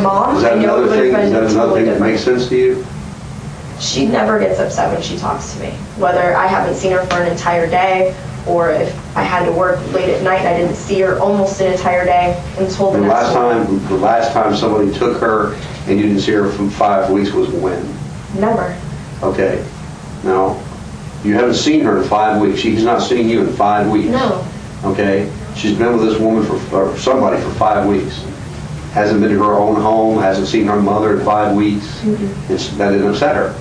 Mom, Is that I know it another would thing? have Is been that another totally thing that different. makes sense to you? She never gets upset when she talks to me, whether I haven't seen her for an entire day or if I had to work late at night and I didn't see her almost an entire day until the next morning. The last time somebody took her and you didn't see her for 5 weeks was when? Never. Okay. Now, you haven't seen her in 5 weeks. She's not seen you in 5 weeks. No. Okay? She's been with this woman or somebody for 5 weeks. Hasn't been to her own home, hasn't seen her mother in 5 weeks. That didn't upset her.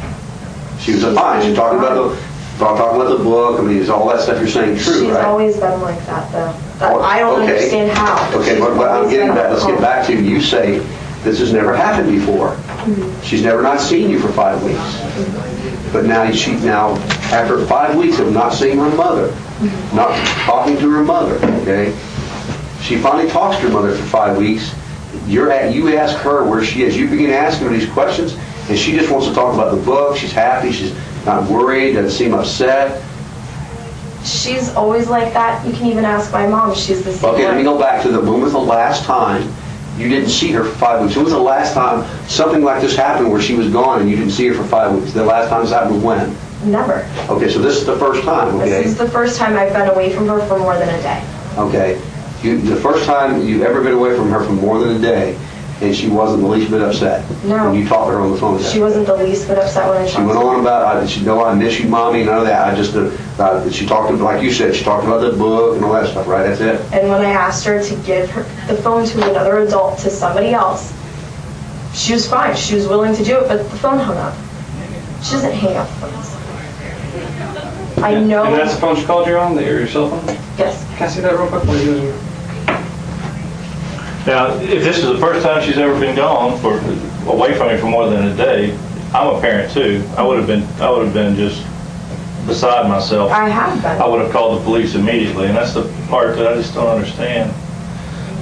She was fine. She's talking about the book. I mean, is all that stuff you're saying true, She's right? always been like that, though. I don't understand how. Okay, but I'm getting back. Let's get back to you say this has never happened before. She's never not seen you for 5 weeks. But now after 5 weeks of not seeing her mother, not talking to her mother, okay? She finally talks to her mother for 5 weeks. You ask her where she is. You begin asking her these questions, and she just wants to talk about the book. She's happy. She's not worried. Doesn't seem upset. She's always like that. You can even ask my mom. She's the same way. Okay, let me go back to when was the last time you didn't see her for 5 weeks? When was the last time something like this happened where she was gone and you didn't see her for 5 weeks? The last time this happened was when? Never. Okay, so this is the first time, okay? This is the first time I've been away from her for more than a day. Okay. The first time you've ever been away from her for more than a day, and she wasn't the least bit upset? No. When you talked to her on the phone? She wasn't the least bit upset when I talked to her. She went on about, did she know I miss you, Mommy, none of that. She talked about, like you said, she talked about the book and all that stuff, right? That's it? And when I asked her to give the phone to another adult, to somebody else, she was fine. She was willing to do it, but the phone hung up. She doesn't hang up phones. I know. And that's the phone she called you on, your cell phone? Yes. Can I see that real quick? Now, if this is the first time she's ever been gone away from me for more than a day, I'm a parent too. I would have been just beside myself. I have been. I would have called the police immediately, and that's the part that I just don't understand.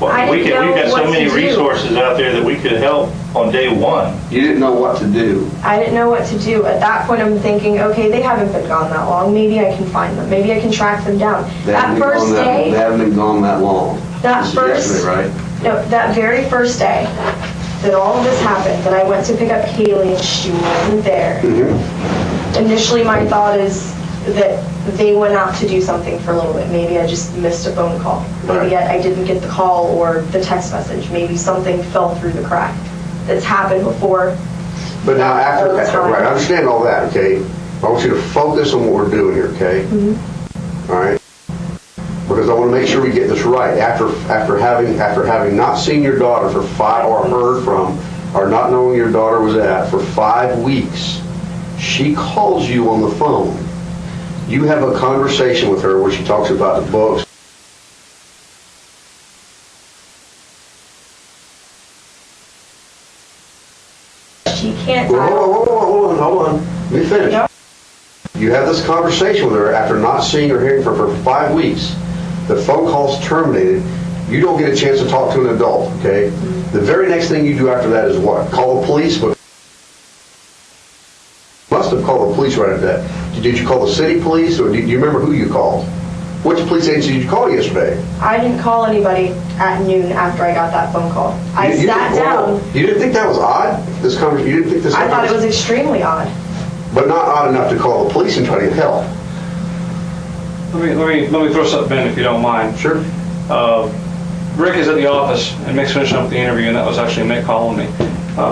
Well, we've got so many resources out there that we could help on day one. You didn't know what to do. I didn't know what to do. At that point, I'm thinking, okay, they haven't been gone that long. Maybe I can find them. Maybe I can track them down. That first day. They haven't been gone that long. That first. Yesterday, right? No, that very first day that all of this happened, that I went to pick up Caylee and she wasn't there. Initially, my thought is that they went out to do something for a little bit. Maybe I just missed a phone call. Maybe I didn't get the call or the text message. Maybe something fell through the crack. That's happened before. But now right, I understand all that, okay? I want you to focus on what we're doing here, okay? All right? Because I want to make sure we get this right. After having not seen your daughter for 5 or heard from, or not knowing where your daughter was at for 5 weeks, she calls you on the phone. You have a conversation with her where she talks about the books. She can't. Hold on. Let me finish. Yep. You have this conversation with her after not seeing or hearing from her for 5 weeks. The phone call's terminated. You don't get a chance to talk to an adult, okay? The very next thing you do after that is what? Call the police? But must have called the police right after that. Did you call the city police, or do you remember who you called? Which police agency did you call yesterday? I didn't call anybody at noon after I got that phone call. I sat down. You didn't think that was odd? This conversation? You didn't think this? I thought it was extremely odd. But not odd enough to call the police and try to get help. Let me throw something in if you don't mind. Sure. Rick is at the office and Mick's finishing up the interview, and that was actually Mick calling me.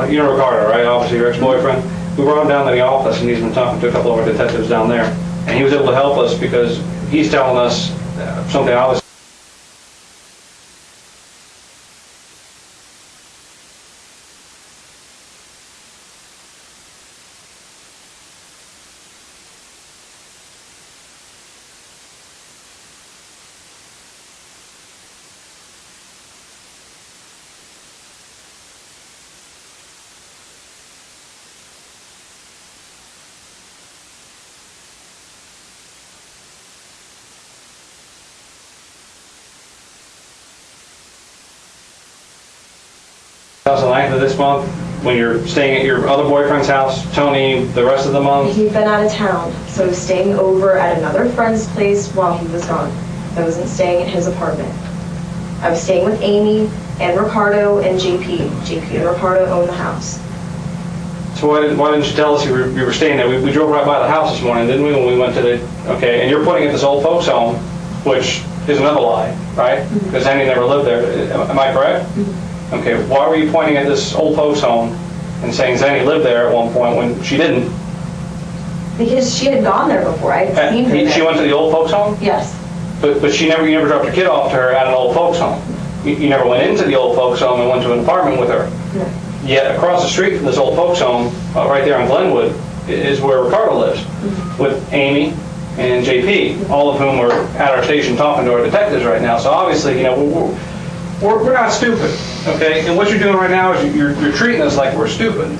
You know Ricardo, right? Obviously your ex-boyfriend. We brought him down to the office, and he's been talking to a couple of our detectives down there, and he was able to help us because he's telling us something I was. The 9th of this month, when you're staying at your other boyfriend's house, Tony, the rest of the month? He'd been out of town, so I was staying over at another friend's place while he was gone. I wasn't staying at his apartment. I was staying with Amy and Ricardo and JP. JP and Ricardo own the house. So why didn't you tell us you were staying there? We drove right by the house this morning, didn't we, when we went to the, okay, and you're putting it this old folks home, which is another lie, right? Because Annie never lived there. Am I correct? Okay, why were you pointing at this old folks home and saying Zanny lived there at one point when she didn't? Because she had gone there before. I had seen her there. She went to the old folks home? Yes. But you never dropped your kid off to her at an old folks home. You never went into the old folks home and went to an apartment with her. No. Yet across the street from this old folks home, right there in Glenwood, is where Ricardo lives, with Amy and JP, all of whom are at our station talking to our detectives right now. So obviously, you know, we're not stupid, okay? And what you're doing right now is you're treating us like we're stupid.